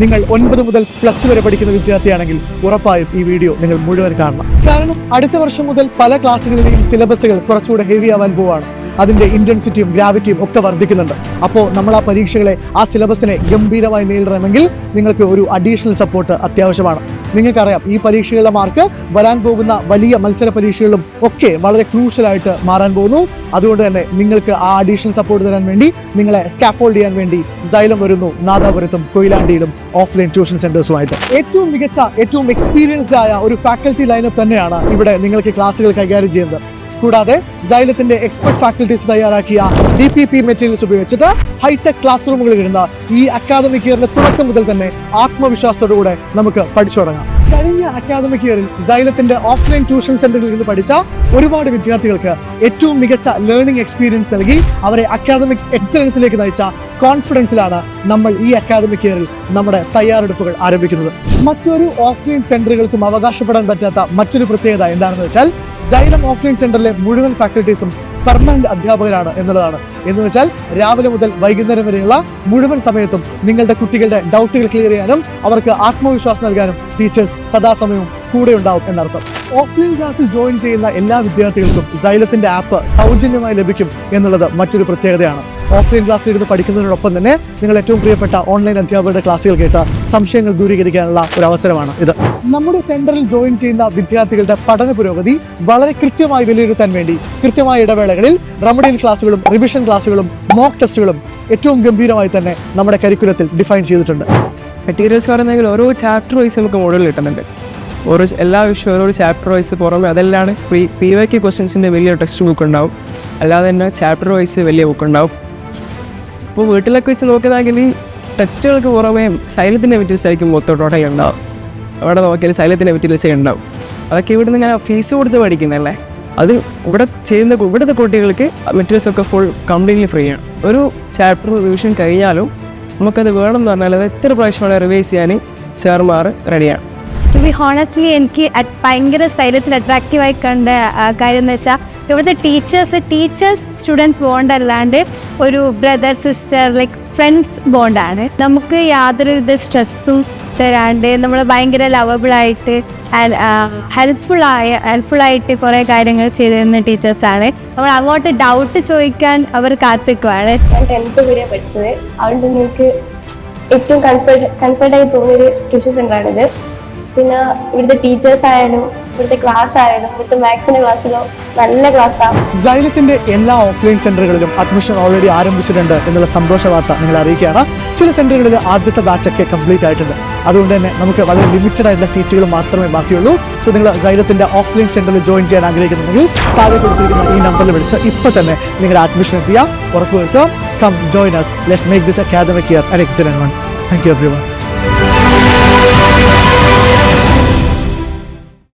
നിങ്ങൾ 9 മുതൽ +2 വരെ പഠിക്കുന്ന വിദ്യാർത്ഥിയാണെങ്കിൽ ഉറപ്പായും ഈ വീഡിയോ നിങ്ങൾ മുഴുവൻ കാണണം. കാരണം അടുത്ത വർഷം മുതൽ പല ക്ലാസ്സുകളിലെയും സിലബസുകൾ കുറച്ചുകൂടെ ഹെവി ആവാൻ പോവാണ്. അതിന്റെ ഇന്റൻസിറ്റിയും ഗ്രാവിറ്റിയും ഒക്കെ വർദ്ധിക്കുന്നുണ്ട്. അപ്പോൾ നമ്മൾ ആ പരീക്ഷകളെ, ആ സിലബസിനെ ഗംഭീരമായി നേരിടണമെങ്കിൽ നിങ്ങൾക്ക് ഒരു അഡീഷണൽ സപ്പോർട്ട് അത്യാവശ്യമാണ്. നിങ്ങൾക്കറിയാം, ഈ പരീക്ഷകളുടെ മാർക്ക് വരാൻ പോകുന്ന വലിയ മത്സര പരീക്ഷകളിലും ഒക്കെ വളരെ ക്രൂഷ്യലായിട്ട് മാറാൻ പോകുന്നു. അതുകൊണ്ട് തന്നെ നിങ്ങൾക്ക് ആ അഡീഷണൽ സപ്പോർട്ട് തരാൻ വേണ്ടി, നിങ്ങളെ സ്കാഫോൾഡ് ചെയ്യാൻ വേണ്ടി സൈലം വരുന്നു നാദാപുരത്തും കൊയിലാണ്ടിയിലും ഓഫ്ലൈൻ ട്യൂഷൻ സെന്റേഴ്സുമായിട്ട്. ഏറ്റവും മികച്ച, ഏറ്റവും എക്സ്പീരിയൻസ്ഡ് ആയ ഒരു ഫാക്കൽറ്റി ലൈനപ്പ് തന്നെയാണ് ഇവിടെ നിങ്ങൾക്ക് ക്ലാസ്സുകൾ കൈകാര്യം ചെയ്യുന്നത്. കൂടാതെ സൈലത്തിന്റെ എക്സ്പെർട്ട് ഫാക്കൽറ്റീസ് തയ്യാറാക്കിയ DPP മെറ്റീരിയൽസ് ഉപയോഗിച്ചിട്ട് ഹൈടെക് ക്ലാസ് റൂമുകൾ ഇരുന്ന ഈ അക്കാദമിക് ഇയറിന്റെ തുടക്കം മുതൽ തന്നെ ആത്മവിശ്വാസത്തോടുകൂടെ നമുക്ക് പഠിച്ചു തുടങ്ങാം. കഴിഞ്ഞ അക്കാദമിക് ഇയറിൽ സൈലത്തിന്റെ ഓഫ്ലൈൻ ട്യൂഷൻ സെന്ററിൽ ഇരുന്ന് പഠിച്ച ഒരുപാട് വിദ്യാർത്ഥികൾക്ക് ഏറ്റവും മികച്ച ലേണിംഗ് എക്സ്പീരിയൻസ് നൽകി അവരെ അക്കാദമിക് എക്സലൻസിലേക്ക് നയിച്ച കോൺഫിഡൻസിലാണ് നമ്മൾ ഈ അക്കാദമിക് ഇയറിൽ നമ്മുടെ തയ്യാറെടുപ്പുകൾ ആരംഭിക്കുന്നത്. മറ്റൊരു ഓഫ്ലൈൻ സെന്ററുകൾക്കും അവകാശപ്പെടാൻ പറ്റാത്ത മറ്റൊരു പ്രത്യേകത എന്താണെന്ന് വെച്ചാൽ, സൈലം ഓഫ്ലൈൻ സെന്ററിലെ മുഴുവൻ ഫാക്കൽറ്റീസും പെർമനന്റ് അധ്യാപകരാണ് എന്നുള്ളതാണ്. എന്ന് വെച്ചാൽ രാവിലെ മുതൽ വൈകുന്നേരം വരെയുള്ള മുഴുവൻ സമയത്തും നിങ്ങളുടെ കുട്ടികളുടെ ഡൗട്ടുകൾ ക്ലിയർ ചെയ്യാനും അവർക്ക് ആത്മവിശ്വാസം നൽകാനും ടീച്ചേഴ്സ് സദാസമയവും കൂടെ ഉണ്ടാവും എന്നർത്ഥം. ഓഫ്ലൈൻ ക്ലാസ്സിൽ ജോയിൻ ചെയ്യുന്ന എല്ലാ വിദ്യാർത്ഥികൾക്കും സൈലത്തിന്റെ ആപ്പ് സൗജന്യമായി ലഭിക്കും എന്നുള്ളത് മറ്റൊരു പ്രത്യേകതയാണ്. ഓഫ്ലൈൻ ക്ലാസ്സിൽ ഇരുന്ന് പഠിക്കുന്നതിനോടൊപ്പം തന്നെ നിങ്ങൾ ഏറ്റവും പ്രിയപ്പെട്ട ഓൺലൈൻ അധ്യാപകരുടെ ക്ലാസ്സുകൾ കേട്ട് സംശയങ്ങൾ ദൂരീകരിക്കാനുള്ള ഒരു അവസരമാണ് ഇത്. നമ്മുടെ സെന്ററിൽ ജോയിൻ ചെയ്യുന്ന വിദ്യാർത്ഥികളുടെ പഠന പുരോഗതി വളരെ കൃത്യമായി വിലയിരുത്താൻ വേണ്ടി കൃത്യമായ ഇടവേളകളിൽ റെമഡിയൽ ക്ലാസ്സുകളും റിവിഷൻ ക്ലാസ്സുകളും മോക്ക് ടെസ്റ്റുകളും ഏറ്റവും ഗംഭീരമായി തന്നെ നമ്മുടെ കരിക്കുലത്തിൽ ഡിഫൈൻ ചെയ്തിട്ടുണ്ട്. മെറ്റീരിയൽസ് പറയുന്നെങ്കിൽ ഓരോ ചാപ്റ്റർ വൈസ് നമുക്ക് മോഡൽ കിട്ടുന്നുണ്ട്. എല്ലാ വിഷയവും ഓരോ ചാപ്റ്റർ വൈസ് പുറമെ അതെല്ലാം PYQ ക്വസ്റ്റ്യൻസിൻ്റെ വലിയ ടെക്സ്റ്റ് ബുക്ക് ഉണ്ടാവും. അല്ലാതെ തന്നെ ചാപ്റ്റർ വൈസ് വലിയ ബുക്ക് ഉണ്ടാവും. ഇപ്പോൾ വീട്ടിലൊക്കെ വെച്ച് നോക്കുന്നതെങ്കിൽ ടെക്സ്റ്റുകൾക്ക് പുറമേ സൈലത്തിൻ്റെ മെറ്റീരിയൽസ് ആയിരിക്കും മൊത്തത്തോടെ ഉണ്ടാവും. അവിടെ നോക്കിയാൽ സൈലത്തിൻ്റെ മെറ്റീരിയൽസേ ഉണ്ടാവും. അതൊക്കെ ഇവിടുന്ന് ഇങ്ങനെ ഫീസ് കൊടുത്ത് പഠിക്കുന്നതല്ലേ. അത് ഇവിടുത്തെ കുട്ടികൾക്ക് മെറ്റീരിയൽസൊക്കെ ഫുൾ കംപ്ലീറ്റ്ലി ഫ്രീ ആണ്. ഒരു ചാപ്റ്റർ റിവിഷൻ കഴിഞ്ഞാലും നമുക്കത് വേണമെന്ന് പറഞ്ഞാൽ അത് എത്ര പ്രാവശ്യമാണ് റിവൈസ് ചെയ്യാൻ സാർമാർ റെഡിയാണ്. ടു ബി ഹോണസ്റ്റ്ലി എനിക്ക് ഭയങ്കര സൈലത്തിൽ അട്രാക്റ്റീവായി കണ്ട കാര്യം എന്ന് വെച്ചാൽ, ഇവിടുത്തെ ടീച്ചേഴ്സ് സ്റ്റുഡൻസ് ബോണ്ട് അല്ലാണ്ട് ഒരു ബ്രദർ സിസ്റ്റർ ലൈക്ക് ഫ്രണ്ട്സ് ബോണ്ടാണ്. നമുക്ക് യാതൊരുവിധ സ്ട്രെസ്സും തരാണ്ട് നമ്മൾ ഭയങ്കര ലവബിളായിട്ട് ഹെൽപ്ഫുള്ളായിട്ട് കുറേ കാര്യങ്ങൾ ചെയ്തു തരുന്ന ടീച്ചേഴ്സാണ്. നമ്മൾ അങ്ങോട്ട് ഡൗട്ട് ചോദിക്കാൻ അവർ കാത്തിക്കുവാണ്. ഞാൻ 10th കൂടിയാണ് പഠിച്ചത്. അതുകൊണ്ട് എനിക്ക് ഏറ്റവും കംഫർട്ടായി തോന്നിയൊരു ട്യൂഷൻ സെൻ്ററാണിത്. പിന്നെ ഇവിടുത്തെ ടീച്ചേഴ്സ് ആയാലും ഇവിടുത്തെ ക്ലാസ് ആയാലും ഇവിടുത്തെ മാത്സിന്റെ ക്ലാസ്സിലോ നല്ല ക്ലാസ്സാണ്. സൈലത്തിന്റെ എല്ലാ ഓഫ്ലൈൻ സെന്ററുകളിലും അഡ്മിഷൻ ഓൾറെഡി ആരംഭിച്ചിട്ടുണ്ട് എന്നുള്ള സന്തോഷ വാർത്ത നിങ്ങൾ അറിയിക്കുകയാണ്. ചില സെന്ററുകളിൽ ആദ്യത്തെ ബാച്ചൊക്കെ കംപ്ലീറ്റ് ആയിട്ടുണ്ട്. അതുകൊണ്ട് തന്നെ നമുക്ക് വളരെ ലിമിറ്റഡ് ആയിട്ടുള്ള സീറ്റുകൾ മാത്രമേ ബാക്കിയുള്ളൂ. സോ നിങ്ങൾ സൈലത്തിന്റെ ഓഫ്ലൈൻ സെന്ററിൽ ജോയിൻ ചെയ്യാൻ ആഗ്രഹിക്കുന്നുണ്ടെങ്കിൽ താഴെ കൊടുത്തിരിക്കുന്ന ഈ നമ്പറിൽ വിളിച്ച് ഇപ്പോൾ തന്നെ നിങ്ങളുടെ അഡ്മിഷൻ എത്തിയാൽ ഉറപ്പുവരുത്തുക. Come join us. Let's make this academic year an excellent one. Thank you everyone.